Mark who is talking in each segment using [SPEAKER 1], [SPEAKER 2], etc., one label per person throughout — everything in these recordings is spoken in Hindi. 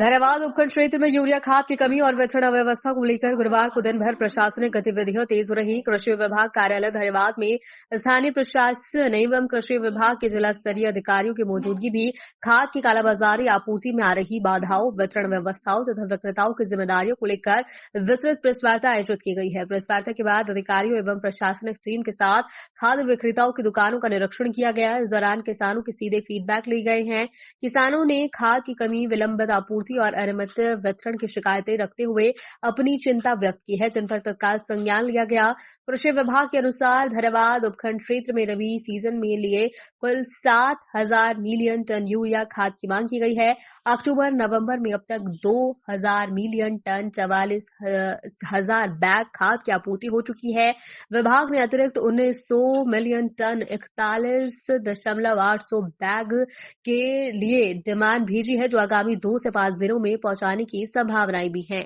[SPEAKER 1] धैर्यवाद उपखंड क्षेत्र में यूरिया खाद की कमी और वितरण अव्यवस्था को लेकर गुरुवार को दिन भर प्रशासनिक गतिविधियां तेज हो रही। कृषि विभाग कार्यालय धैर्यवाद में स्थानीय प्रशासन एवं कृषि विभाग के जिला स्तरीय अधिकारियों की मौजूदगी भी खाद की कालाबाजारी, आपूर्ति में आ रही बाधाओं, वितरण व्यवस्थाओं तथा विक्रेताओं की जिम्मेदारियों को लेकर विस्तृत प्रेस वार्ता आयोजित की गई है। प्रेस वार्ता के बाद अधिकारियों एवं प्रशासनिक टीम के साथ खाद्य विक्रेताओं की दुकानों का निरीक्षण किया गया। इस दौरान किसानों के सीधे फीडबैक लिए गए हैं। किसानों ने खाद की कमी, विलंबित आपूर्ति और अनियमित वितरण की शिकायतें रखते हुए अपनी चिंता व्यक्त की है, जिन पर तत्काल संज्ञान लिया गया। कृषि विभाग के अनुसार धैर्यवाद उपखंड क्षेत्र में रबी सीजन में लिए कुल 7,000 मिलियन टन यूरिया खाद की मांग की गई है। अक्टूबर नवंबर में अब तक 2,000 मिलियन टन 44,000 बैग खाद की आपूर्ति हो चुकी है। विभाग ने अतिरिक्त 1,900 मिलियन टन 41,800 बैग के लिए डिमांड भेजी है, जो आगामी 2 से 5 दिनों में पहुंचाने की संभावनाएं भी हैं।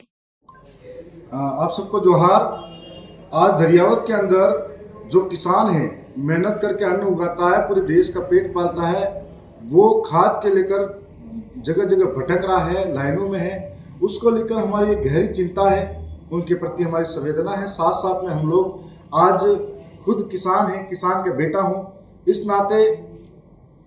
[SPEAKER 2] आप सबको जोहार। आज धैर्यवाद के अंदर जो किसान है, मेहनत करके अन्न उगाता है, पूरे देश का पेट पालता है, वो खाद के लेकर जगह जगह भटक रहा है, लाइनों में है। उसको लेकर हमारी एक गहरी चिंता है, उनके प्रति हमारी संवेदना है। साथ साथ में हम लोग आज खुद किसान हैं, किसान का बेटा हूँ, इस नाते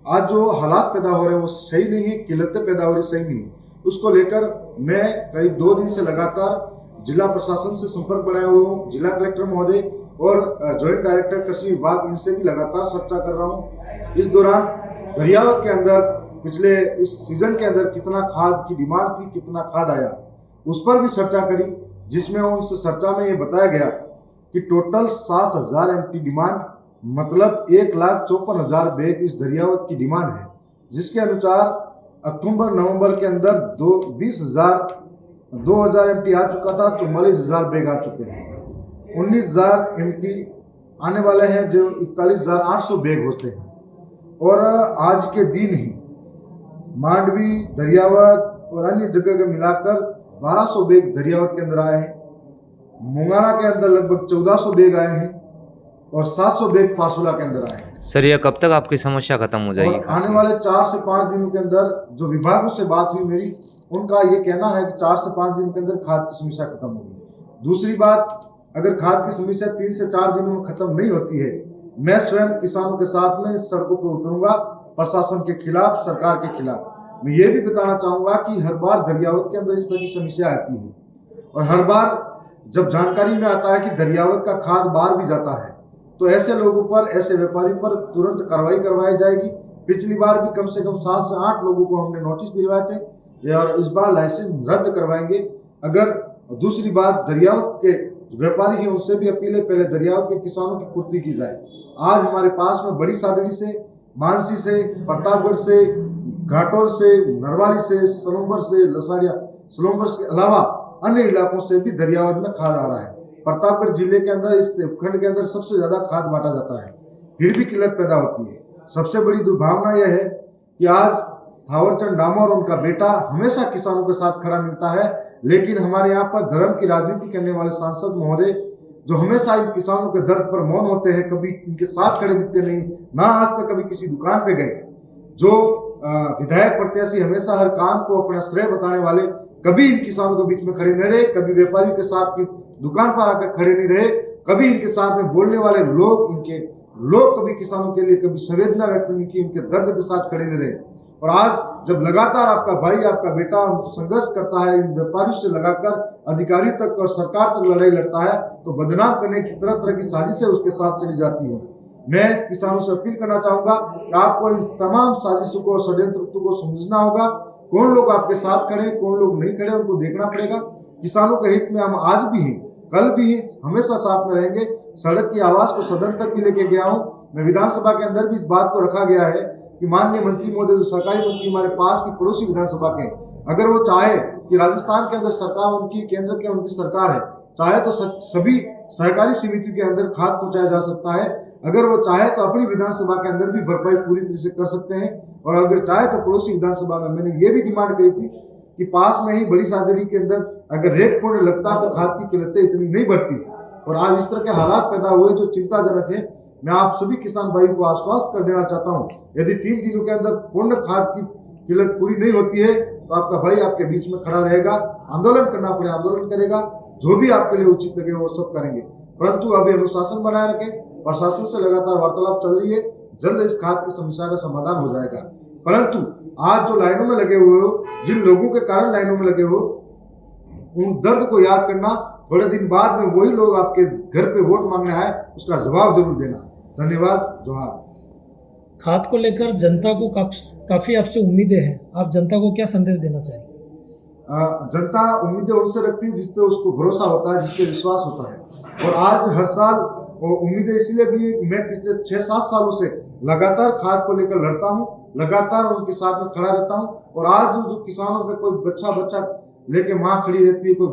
[SPEAKER 2] आज जो हालात पैदा हो रहे हैं वो सही नहीं है, किल्लतें पैदा हो रही सही नहीं है। उसको लेकर मैं करीब 2 दिन से लगातार जिला प्रशासन से संपर्क बनाए हुए हूँ। जिला कलेक्टर महोदय और जॉइंट डायरेक्टर कृषि विभाग, इनसे भी लगातार चर्चा कर रहा हूँ। इस दौरान धैर्यवाद के अंदर पिछले इस सीजन के अंदर कितना खाद की डिमांड थी, कितना खाद आया, उस पर भी चर्चा करी, जिसमें उनसे चर्चा में ये बताया गया कि टोटल 7,000 MT डिमांड, मतलब 1,54,000 बैग इस धैर्यवाद की डिमांड है, जिसके अनुसार अक्टूबर नवंबर के अंदर 2,000 MT आ चुका था, 44,000 बैग आ चुके हैं। 19,000 MT आने वाले हैं, जो 41,800 बैग होते हैं। और आज के दिन ही मांडवी, धैर्यवाद और अन्य जगह के मिलाकर 1,200 बैग धैर्यवाद के अंदर आए हैं। मुंगाना के अंदर लगभग 1,400 बैग आए हैं और 700 बैग पारसोला के अंदर आए हैं।
[SPEAKER 3] सर, ये कब तक आपकी समस्या खत्म हो जाएगी?
[SPEAKER 2] आने वाले 4 से 5 दिनों के अंदर जो विभागों से बात हुई मेरी, उनका ये कहना है कि 4 से 5 दिन के अंदर खाद की समस्या खत्म होगी। दूसरी बात, अगर खाद की समस्या 3 से 4 दिनों में खत्म नहीं होती है, मैं स्वयं किसानों के साथ में सड़कों पर उतरूंगा, प्रशासन के खिलाफ, सरकार के खिलाफ। मैं ये भी बताना चाहूँगा कि हर बार धैर्यवाद के अंदर इस तरह की समस्या आती है और हर बार जब जानकारी में आता है कि धैर्यवाद का खाद बाहर भी जाता है, तो ऐसे लोगों पर, ऐसे व्यापारियों पर तुरंत कार्रवाई करवाई जाएगी। पिछली बार भी कम से कम 7 से 8 लोगों को हमने नोटिस दिलवाए थे और इस बार लाइसेंस रद्द करवाएंगे। अगर दूसरी बात, धैर्यवाद के व्यापारी हैं, उनसे भी अपील है, पहले धैर्यवाद के किसानों की पूर्ति की जाए। आज हमारे पास में बड़ी सादड़ी से, मानसी से, प्रतापगढ़ से, घाटोल से, नरवाली से, सलोम्बर से, लसाड़िया सलोम्बर के अलावा अन्य इलाकों से भी धैर्यवाद में खाद आ रहा है। प्रतापगढ़ जिले के अंदर, इस उपखंड के अंदर सबसे ज्यादा खाद बांटा जाता है, फिर भी किल्लत पैदा होती है। सबसे बड़ी दुर्भावना यह है कि आज थावरचंद डामोर और उनका बेटा हमेशा किसानों के साथ खड़ा मिलता है, लेकिन हमारे यहाँ पर धर्म की राजनीति करने वाले सांसद महोदय, जो हमेशा इन किसानों के दर्द पर मौन होते हैं, कभी इनके साथ खड़े दिखते नहीं, ना आज तक कभी किसी दुकान पे गए। जो विधायक प्रत्याशी हमेशा हर काम को अपना श्रेय बताने वाले, कभी इन किसानों के बीच में खड़े नहीं रहे, कभी व्यापारियों के साथ की दुकान पर आकर खड़े नहीं रहे, कभी इनके साथ में बोलने वाले लोग, इनके लोग कभी किसानों के लिए कभी संवेदना व्यक्त नहीं की, उनके दर्द के साथ खड़े नहीं रहे। और आज जब लगातार आपका भाई, आपका बेटा संघर्ष करता है, इन व्यापारियों से लगाकर अधिकारियों तक और सरकार तक लड़ाई लड़ता है, तो बदनाम करने की तरह तरह की साजिशें उसके साथ चली जाती है। मैं किसानों से अपील करना चाहूंगा कि आपको इन तमाम साजिशों को और षड्यंत्रों को समझना होगा। कौन लोग आपके साथ खड़े, कौन लोग नहीं खड़े, उनको देखना पड़ेगा। किसानों के हित में हम आज भी हैं, कल भी हैं, हमेशा साथ में रहेंगे। सड़क की आवाज को सदन तक भी लेके गया हूँ मैं। विधानसभा के अंदर भी इस बात को रखा गया है कि माननीय मंत्री महोदय, जो सरकारी मंत्री हमारे पास की पड़ोसी विधानसभा के, अगर वो चाहे कि राजस्थान के अंदर सरकार उनकी, केंद्र के उनकी सरकार है, चाहे तो सभी सहकारी समितियों के अंदर खाद पहुंचाया जा सकता है। अगर वो चाहे तो अपनी विधानसभा के अंदर भी भरपाई पूरी तरह से कर सकते हैं। और अगर चाहे तो पड़ोसी विधानसभा में, मैंने ये भी डिमांड करी थी कि पास में ही बड़ी सादड़ी के अंदर अगर रेत पुण्य लगता तो खाद की किल्लतें इतनी नहीं बढ़ती। और आज इस तरह के हालात पैदा हुए जो चिंताजनक है। मैं आप सभी किसान भाई को आश्वस्त कर देना चाहता हूँ, यदि 3 दिनों के अंदर पूर्ण खाद की किल्लत पूरी नहीं होती है तो आपका भाई आपके बीच में खड़ा रहेगा। आंदोलन करना पड़े आंदोलन करेगा, जो भी आपके लिए उचित लगे वो सब करेंगे। परंतु अभी अनुशासन बनाए रखें, प्रशासन से लगातार वार्तालाप चल रही है, जल्द इस खाद की समस्या का समाधान हो जाएगा। परंतु आज जो लाइनों में लगे हुए हो, जिन लोगों के कारण लाइनों में लगे हो, उन दर्द को याद करना। थोड़े दिन बाद में वही लोग आपके घर पे वोट मांगने आए, उसका जवाब जरूर देना। धन्यवाद, जोहार।
[SPEAKER 4] खाद को लेकर जनता को काफी आपसे उम्मीदें हैं, आप जनता को क्या संदेश देना चाहेंगे?
[SPEAKER 2] जनता उम्मीदें उनसे रखती है जिसपे उसको भरोसा होता है, जिसपे विश्वास होता है। और आज हर साल उम्मीदें इसलिए भी, मैं पिछले 6-7 सालों से लगातार खाद को लेकर लड़ता हूँ, लगातार उनके साथ में खड़ा रहता हूँ। और आज जो किसानों में कोई बच्चा लेके माँ खड़ी रहती है, कोई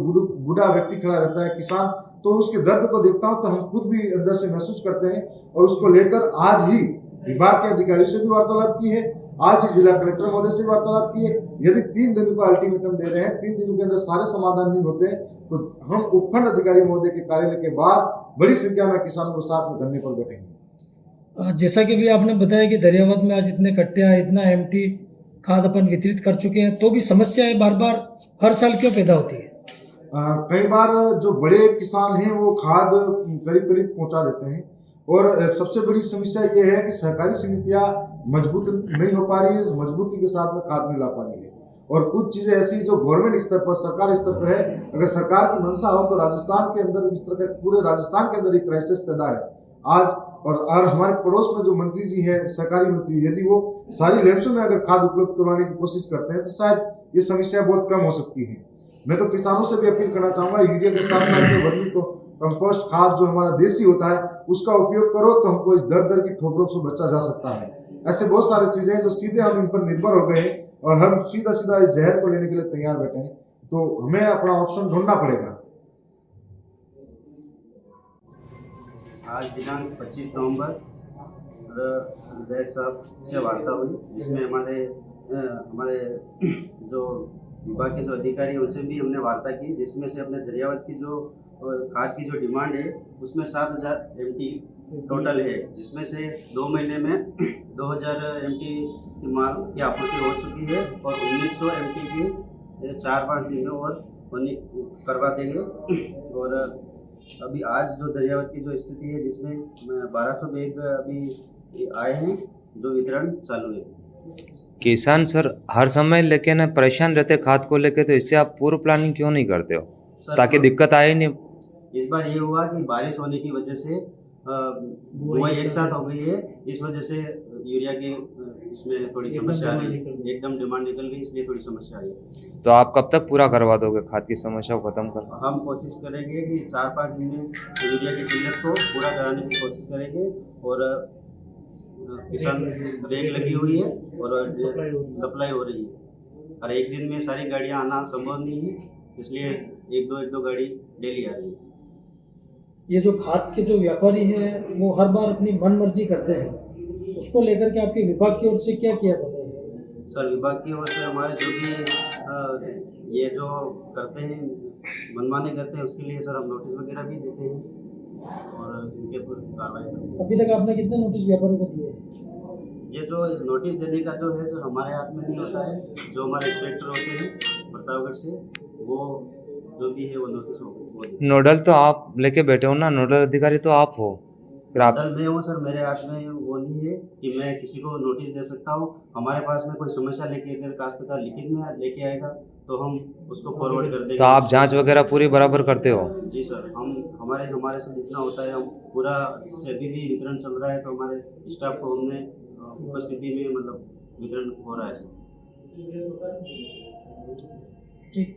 [SPEAKER 2] बूढ़ा व्यक्ति खड़ा रहता है किसान, तो उसके दर्द को देखता हूँ तो हम खुद भी अंदर से महसूस करते हैं। और उसको लेकर आज ही विभाग के अधिकारियों से भी वार्तालाप की है, आज ही जिला कलेक्टर महोदय से वार्तालाप की है। यदि 3 दिनों का अल्टीमेटम दे रहे हैं, 3 दिनों के अंदर सारे समाधान नहीं होते तो हम उपखंड अधिकारी महोदय के कार्यालय के बाहर बड़ी संख्या में किसानों को साथ में धरने पर बैठेंगे।
[SPEAKER 4] जैसा कि भी आपने बताया कि दरियावत में आज इतने कट्टे, इतना एमटी खाद अपन वितरित कर चुके हैं, तो भी समस्याएं बार बार हर साल क्यों पैदा होती है?
[SPEAKER 2] कई बार जो बड़े किसान हैं वो खाद करीब करीब पहुंचा देते हैं। और सबसे बड़ी समस्या ये है कि सहकारी समितियां मजबूत नहीं हो पा रही है, मजबूती के साथ में खाद नहीं ला पा रही है। और कुछ चीज़ें ऐसी जो गवर्नमेंट स्तर पर, सरकार स्तर पर है, अगर सरकार की मंशा हो तो राजस्थान के अंदर इस तरह के पूरे राजस्थान के अंदर एक क्राइसिस पैदा है आज। और हमारे पड़ोस में जो मंत्री जी हैं, सहकारी मंत्री, यदि वो सारी लैंप्सों में अगर खाद उपलब्ध करवाने की कोशिश करते हैं तो शायद ये समस्या बहुत कम हो सकती है। मैं तो किसानों से भी अपील करना चाहूँगा, यूरिया के साथ साथ में वर्मी कंपोस्ट खाद जो हमारा देसी होता है उसका उपयोग करो तो हमको इस दर की ठोकरों से बचा जा सकता है। ऐसे बहुत सारी चीज़ें हैं जो सीधे हम इन पर निर्भर हो गए हैं और हम सीधा इस जहर को लेने के लिए तैयार बैठे हैं, तो हमें अपना ऑप्शन ढूंढना पड़ेगा।
[SPEAKER 5] आज दिनांक 25 नवंबर विधायक साहब से वार्ता हुई, जिसमें हमारे जो विभाग के जो अधिकारी हैं उनसे भी हमने वार्ता की, जिसमें से अपने दरियावत की जो खाद की जो डिमांड है उसमें 7000 MT टोटल है, जिसमें से 2 महीने में 2000 MT की माल की आपूर्ति हो चुकी है और 1900 MT की 4-5 दिन में और करवा देंगे। और अभी आज जो दरियावत की जो स्थिति है, जिसमें 1200 बैग अभी आए हैं, जो वितरण चालू है।
[SPEAKER 3] किसान सर हर समय लेके ना परेशान रहते खाद को लेके, तो इससे आप पूर्व प्लानिंग क्यों नहीं करते हो ताकि दिक्कत आए नहीं?
[SPEAKER 5] इस बार ये हुआ कि बारिश होने की वजह से बुआई एक साथ हो गई है, इस वजह से यूरिया की इसमें थोड़ी समस्या आ रही है, एकदम डिमांड निकल गई, इसलिए थोड़ी समस्या आई है।
[SPEAKER 3] तो आप कब तक पूरा करवा दोगे खाद की समस्या को खत्म कर?
[SPEAKER 5] हम कोशिश करेंगे कि 4-5 दिन में यूरिया की किल्लत को पूरा कराने की कोशिश करेंगे। और किसान ब्रेक लगी हुई है और सप्लाई हो रही है। और एक दिन में सारी गाड़ियाँ आना संभव नहीं है, इसलिए एक दो गाड़ी डेली आ रही है।
[SPEAKER 4] ये जो खाद के जो व्यापारी हैं वो हर बार अपनी मन मर्जी करते हैं, उसको लेकर के आपके विभाग की ओर से क्या किया जाता है?
[SPEAKER 5] सर, विभाग की ओर से हमारे जो भी ये जो करते हैं, मनमानी करते हैं, उसके लिए सर हम नोटिस वगैरह भी देते हैं और इनके ऊपर कार्रवाई करते हैं।
[SPEAKER 4] अभी तक आपने कितने नोटिस व्यापारियों को दिए?
[SPEAKER 5] ये जो नोटिस देने का जो है सर हमारे हाथ में नहीं होता है, जो हमारे इंस्पेक्टर होते हैं प्रतापगढ़ से, वो जो भी है वो नोटिस हो।
[SPEAKER 3] नोडल तो आप लेके बैठे हो ना, नोडल अधिकारी तो आप हो, फिर आप
[SPEAKER 5] नोडल में हूँ सर, मेरे हाथ में वो नहीं है कि मैं किसी को नोटिस दे सकता हूँ। हमारे पास में कोई समस्या लेके अगर काश्तकार लिखित में लेके आएगा तो हम उसको फॉरवर्ड कर देंगे।
[SPEAKER 3] तो आप जांच वगैरह पूरी बराबर करते हो?
[SPEAKER 5] जी सर, हम हमारे से जितना होता है हम पूरा, जैसे अभी भी वितरण चल रहा है तो हमारे स्टाफ को हमने उपस्थिति में मतलब वितरण हो रहा है सर।
[SPEAKER 4] ठीक।